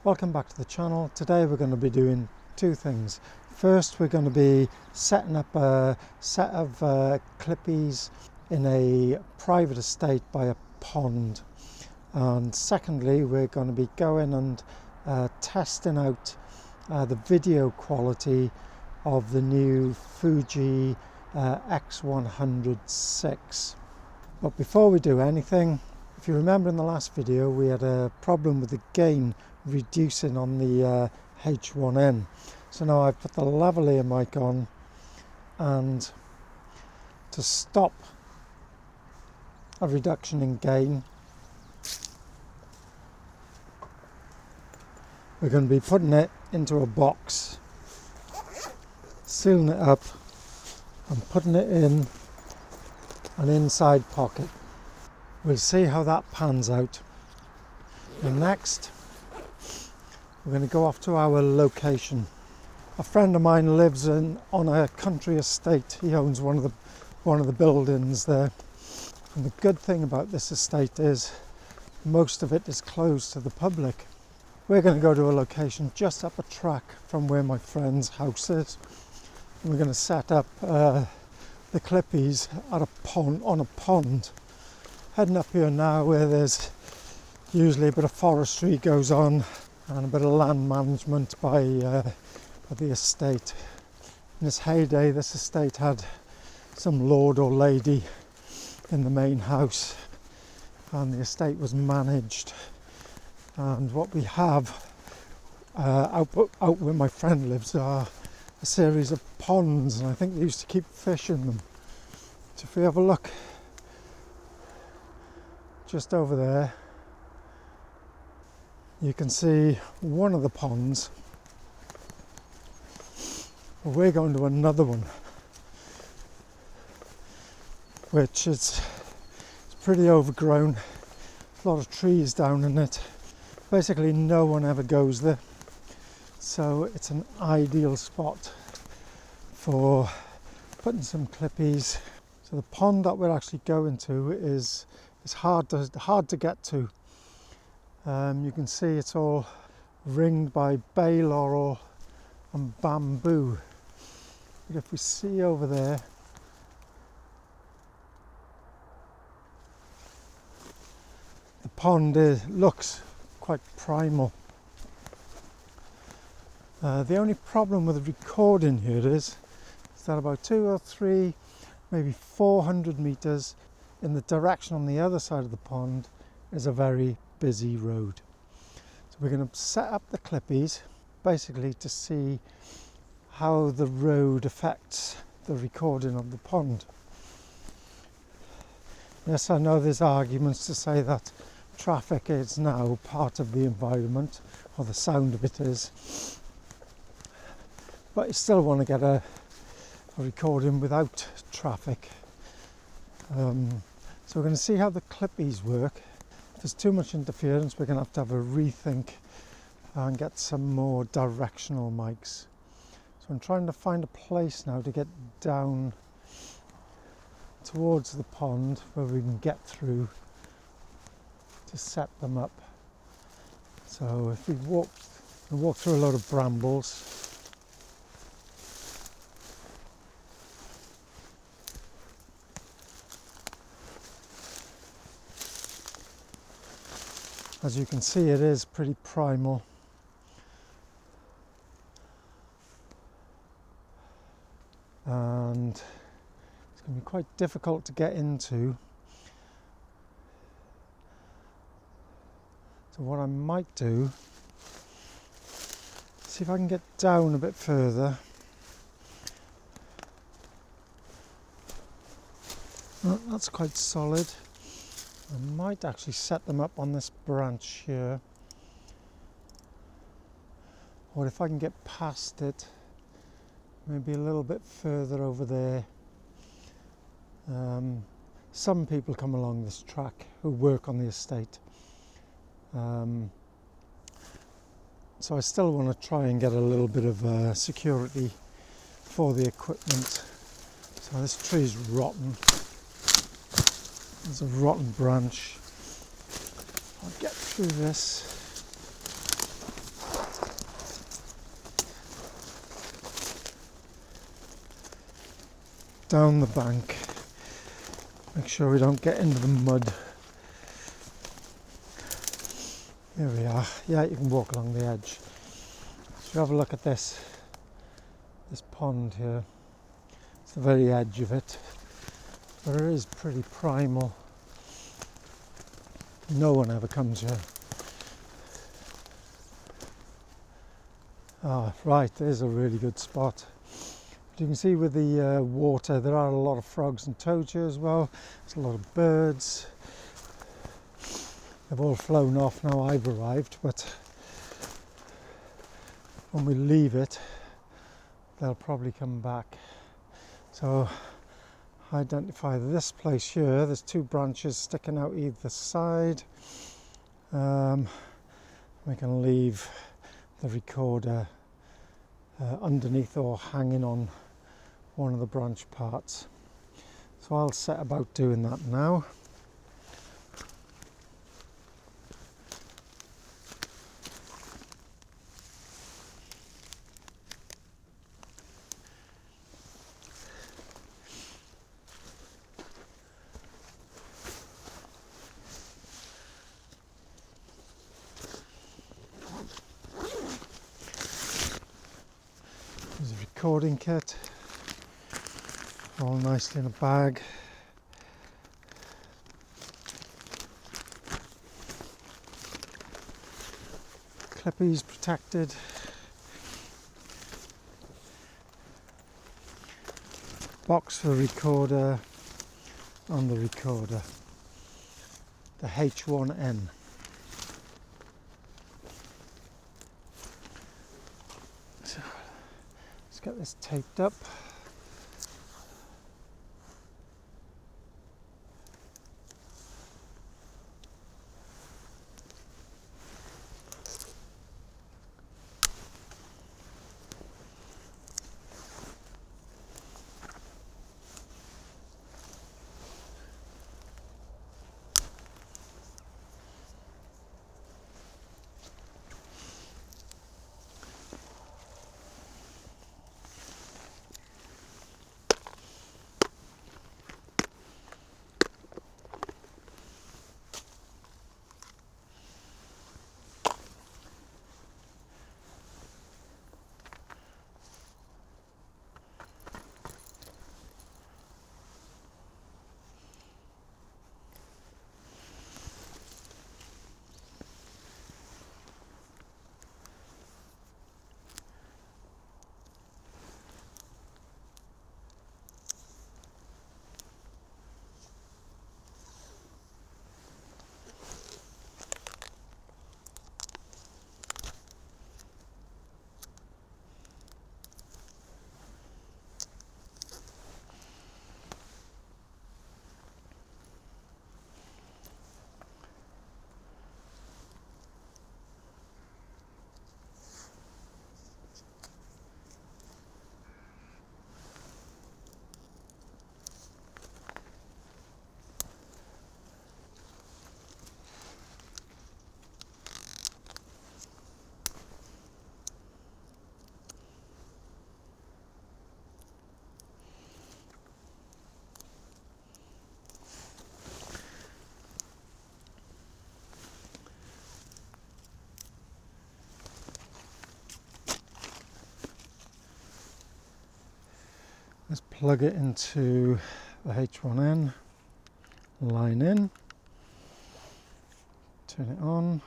Welcome back to the channel. Today we're going to be doing two things. First, we're going to be setting up a set of Clippies in a private estate by a pond, and secondly we're going to be going and testing out the video quality of the new Fuji X100 6. But before we do anything, if you remember in the last video we had a problem with the gain reducing on the H1n. So now I've put the lavalier mic on, and to stop a reduction in gain we're going to be putting it into a box, sealing it up and putting it in an inside pocket. We'll see how that pans out. And next we're going to go off to our location. A friend of mine lives on a country estate. He owns one of the buildings there. And the good thing about this estate is most of it is closed to the public. We're going to go to a location just up a track from where my friend's house is. And we're going to set up the Clippies at on a pond. Heading up here now where there's usually a bit of forestry goes on and a bit of land management by the estate. In its heyday, this estate had some lord or lady in the main house, and the estate was managed. And what we have out where my friend lives are a series of ponds, and I think they used to keep fish in them. So if we have a look just over there, you can see one of the ponds. We're going to another one, which is pretty overgrown. A lot of trees down in it. Basically no one ever goes there, so it's an ideal spot for putting some Clippies. So the pond that we're actually going to is hard to get to. You can see it's all ringed by bay laurel and bamboo. But if we see over there, the pond looks quite primal. The only problem with recording here is that about 2 or 3, maybe 400 meters in the direction on the other side of the pond is a very busy road. So we're going to set up the Clippies basically to see how the road affects the recording of the pond. Yes, I know there's arguments to say that traffic is now part of the environment, or the sound of it is, but you still want to get a recording without traffic. So we're going to see how the Clippies work. If there's too much interference, we're going to have a rethink and get some more directional mics. So I'm trying to find a place now to get down towards the pond where we can get through to set them up. So if we walk through a lot of brambles. As you can see, it is pretty primal. And it's going to be quite difficult to get into. So what I might do, see if I can get down a bit further. Oh, that's quite solid. I might actually set them up on this branch here, or if I can get past it, maybe a little bit further over there. Some people come along this track who work on the estate, so I still want to try and get a little bit of security for the equipment. So this tree's rotten. There's a rotten branch. I'll get through this. down the bank. Make sure we don't get into the mud. Here we are. Yeah, you can walk along the edge. So have a look at this pond here. It's the very edge of it, but it is pretty primal. No one ever comes here. Ah, right, there's a really good spot. But you can see with the water, there are a lot of frogs and toads here as well. There's a lot of birds. They've all flown off now. I've arrived, but when we leave it, they'll probably come back. So identify this place here. There's two branches sticking out either side. We can leave the recorder underneath or hanging on one of the branch parts. So I'll set about doing that now. There's a recording kit, all nicely in a bag. Clippies protected. Box for the recorder and the recorder. The H1n. So let's get this taped up. Let's plug it into the H1n, line in, turn it on.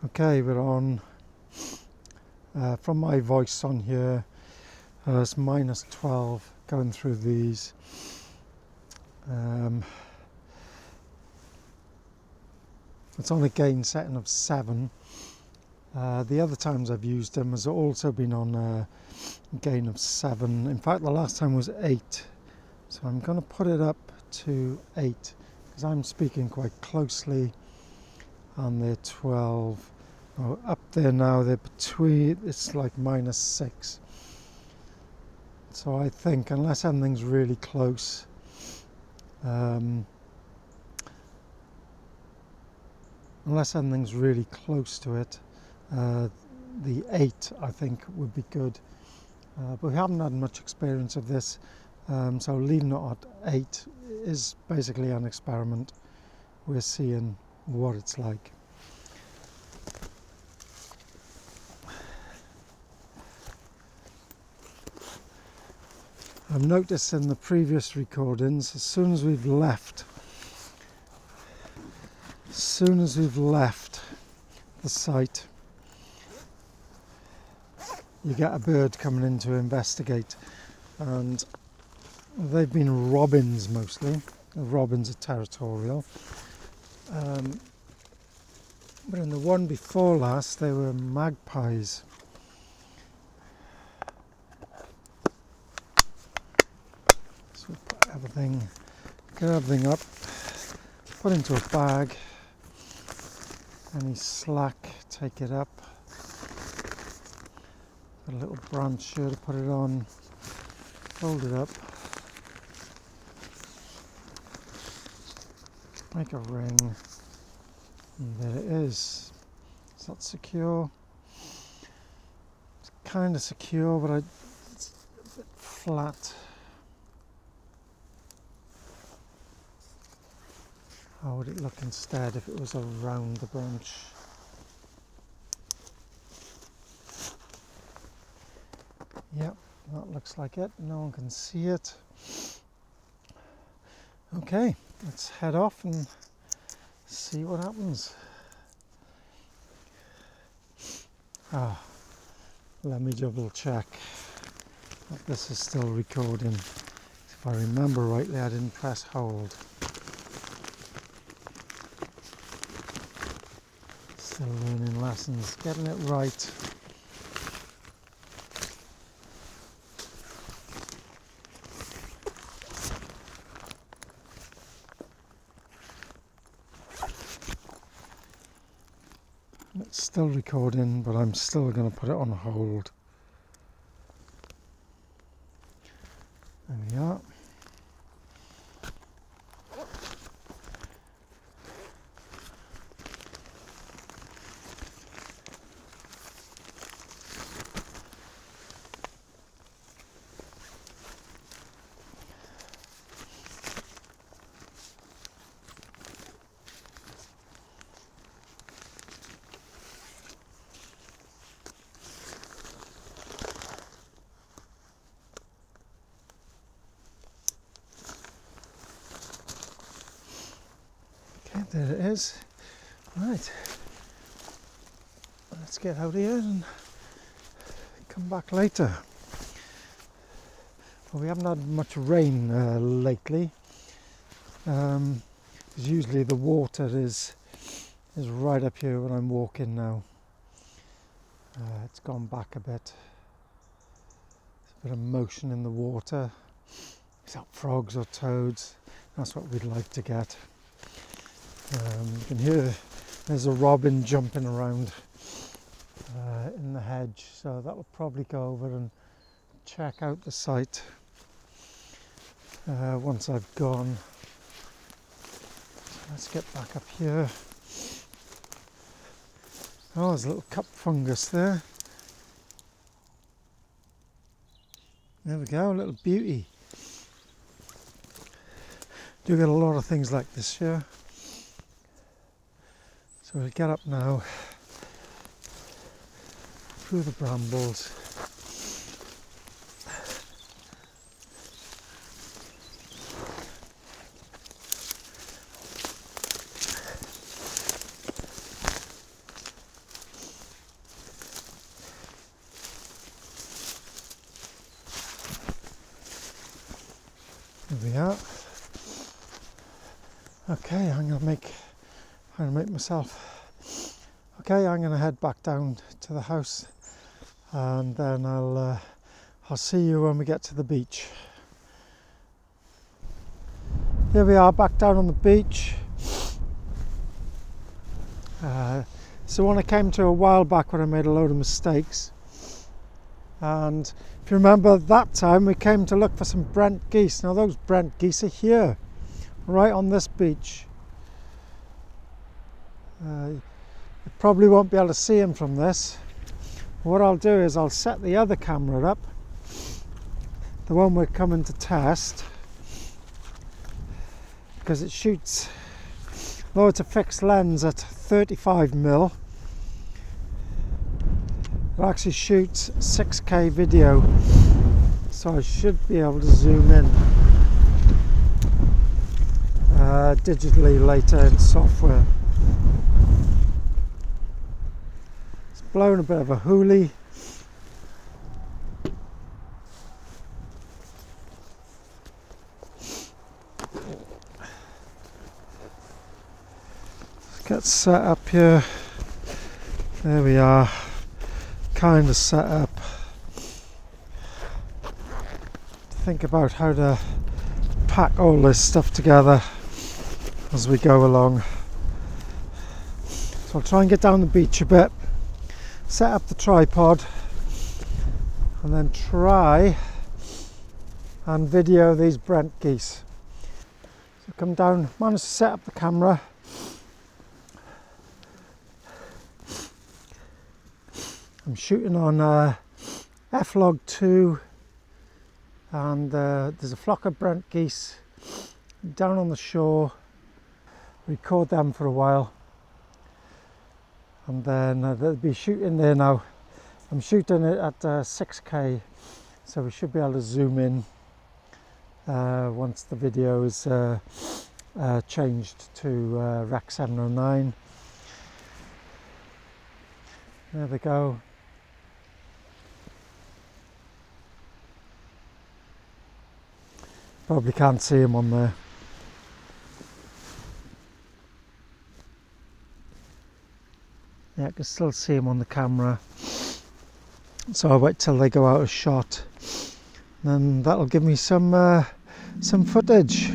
Okay, we're on. From my voice on here, it's -12 going through these. It's on a gain setting of 7. The other times I've used them has also been on a gain of 7. In fact, the last time was 8. So I'm going to put it up to 8 because I'm speaking quite closely, and they're 12. Oh, up there now, they're between, it's like -6. So I think unless anything's really close, to it, the 8 I think would be good. But we haven't had much experience of this, so leaving it at 8 is basically an experiment. We're seeing what it's like. I've noticed in the previous recordings, as soon as we've left the site, you get a bird coming in to investigate, and they've been robins mostly. The robins are territorial, but in the one before last they were magpies. So we put everything, get everything up, put into a bag. Any slack, take it up. Got a little branch here to put it on. Fold it up. Make a ring. And there it is. Is that secure? It's kind of secure, but it's a bit flat. How would it look instead if it was around the branch? Yep, that looks like it. No one can see it. Okay, let's head off and see what happens. Let me double check that this is still recording. If I remember rightly, I didn't press hold. Still learning lessons, getting it right. It's still recording, but I'm still going to put it on hold. There we are. There it is. Right, let's get out here and come back later. Well, we haven't had much rain lately, because usually the water is right up here when I'm walking now. It's gone back a bit. There's a bit of motion in the water. Is that frogs or toads? That's what we'd like to get. You can hear there's a robin jumping around in the hedge, so that will probably go over and check out the site once I've gone. Let's get back up here. Oh, there's a little cup fungus there. There we go, a little beauty. Do get a lot of things like this here. So we'll get up now through the brambles. There we are. Okay, I'm going to make myself. Okay, I'm going to head back down to the house, and then I'll see you when we get to the beach. Here we are, back down on the beach. It's the one I came to a while back when I made a load of mistakes. And if you remember that time, we came to look for some Brent Geese. Now those Brent Geese are here, right on this beach. You probably won't be able to see them from this. What I'll do is I'll set the other camera up, the one we're coming to test, because it shoots, though it's a fixed lens at 35mm, it actually shoots 6K video, so I should be able to zoom in digitally later in software. It's blown a bit of a hoolie. Let's get set up here. There we are. Kind of set up. Think about how to pack all this stuff together as we go along. So I'll try and get down the beach a bit, set up the tripod, and then try and video these Brent Geese. So come down, managed to set up the camera. I'm shooting on F-Log2, and there's a flock of Brent Geese down on the shore. Record them for a while, and then they'll be shooting there now. I'm shooting it at 6K, so we should be able to zoom in once the video is changed to Rec 709. There they go. Probably can't see him on there. Yeah, I can still see him on the camera. So I'll wait till they go out of shot. Then that'll give me some footage.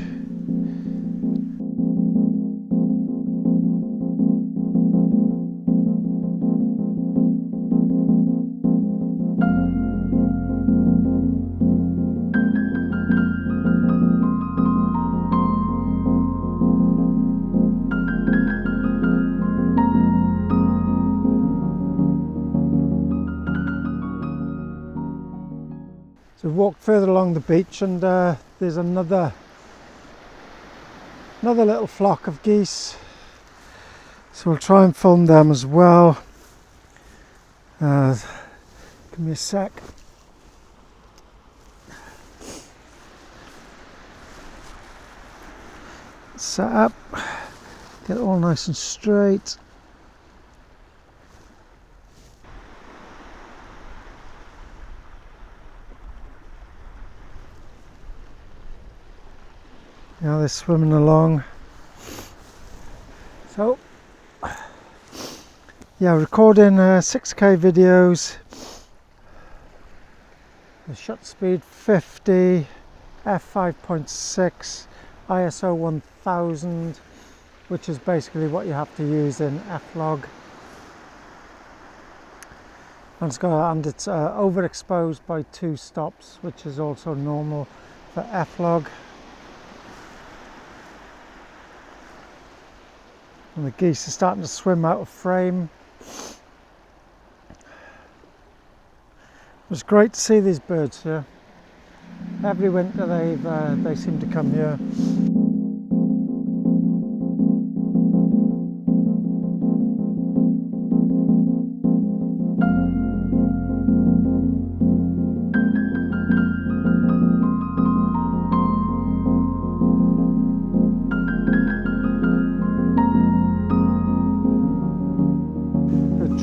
So we've walked further along the beach, and there's another little flock of geese. So we'll try and film them as well. Give me a sec. Set up, get it all nice and straight. Now they're swimming along. So, yeah, recording 6K videos. The shutter speed 50, f5.6, ISO 1000, which is basically what you have to use in F-Log. And it's overexposed by 2 stops, which is also normal for F-Log. And the geese are starting to swim out of frame. It was great to see these birds here. Every winter they seem to come here.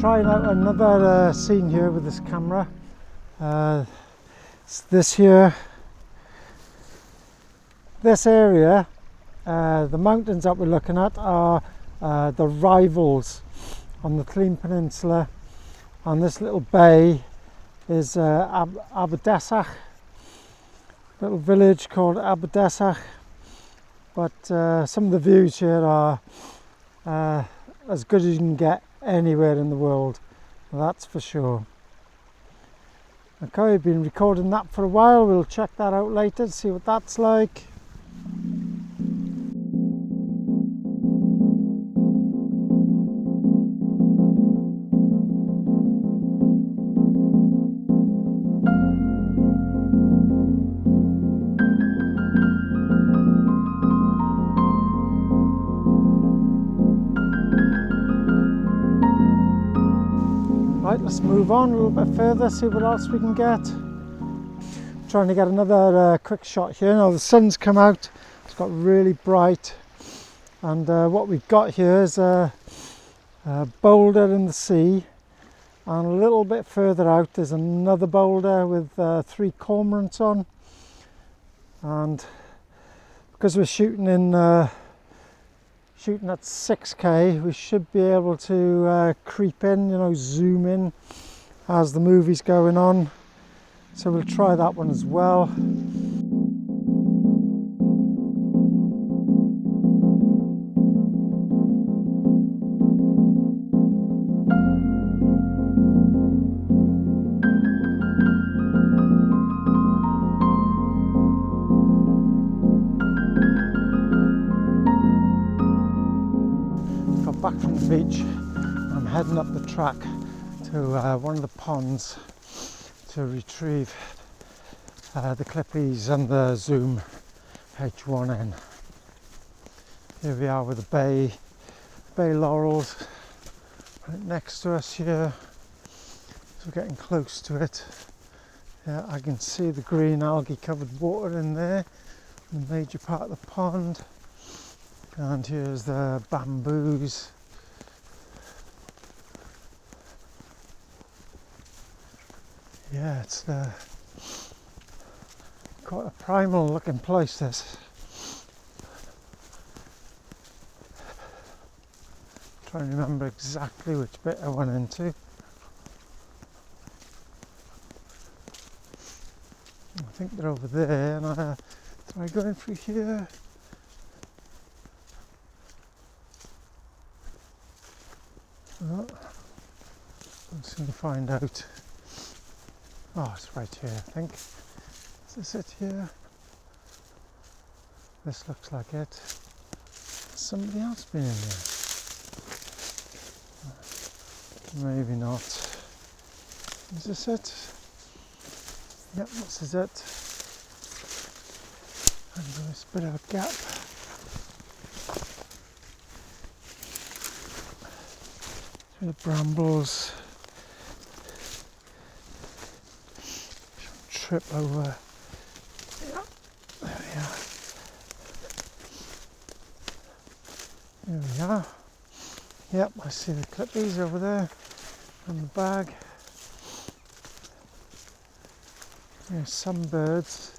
Trying out another scene here with this camera. This area, the mountains that we're looking at are the rivals on the Lleyn Peninsular, and this little bay is Aberdesach, little village called Aberdesach. But some of the views here are as good as you can get anywhere in the world, that's for sure. Okay, we've been recording that for a while. We'll check that out later to see what that's like. Right, let's move on a little bit further, see what else we can get. Trying to get another quick shot here. Now the sun's come out, it's got really bright, and what we've got here is a boulder in the sea, and a little bit further out there's another boulder with 3 cormorants on. And because we're shooting at 6K, we should be able to creep in, you know, zoom in as the movie's going on. So we'll try that one as well. Back from the beach, I'm heading up the track to one of the ponds to retrieve the Clippies and the Zoom H1n. Here we are with the bay laurels right next to us here, so we're getting close to it. Yeah, I can see the green algae covered water in there, the major part of the pond. And here's the bamboos. Yeah, it's quite a primal looking place, this. Trying to remember exactly which bit I went into. I think they're over there, and try going through here. Oh, I'm just going to find out. Oh, it's right here, I think. Is this it here? This looks like it. Has somebody else been in there? Maybe not. Is this it? Yep, this is it. And there's a bit of a gap. Through the brambles. Trip over. Yeah, there we are. There we are. Yep, I see the Clippies over there on the bag. There's some birds.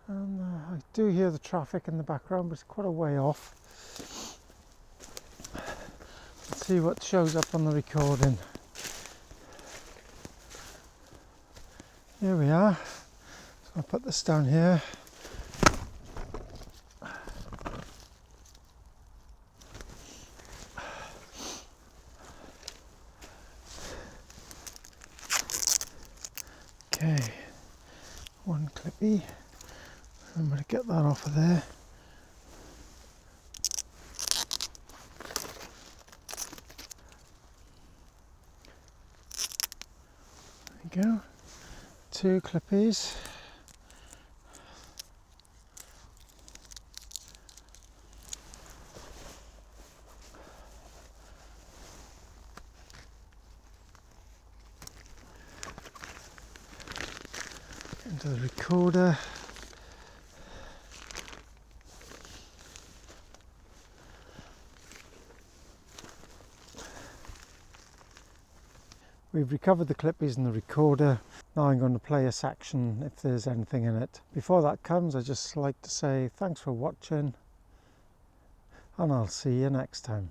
And I do hear the traffic in the background, but it's quite a way off. Let's see what shows up on the recording. Here we are. So I'll put this down here. Okay, one Clippy. I'm going to get that off of there. There we go. 2 Clippies. Into the recorder. We've recovered the Clippies in the recorder. Now I'm going to play a section if there's anything in it. Before that comes, I'd just like to say thanks for watching, and I'll see you next time.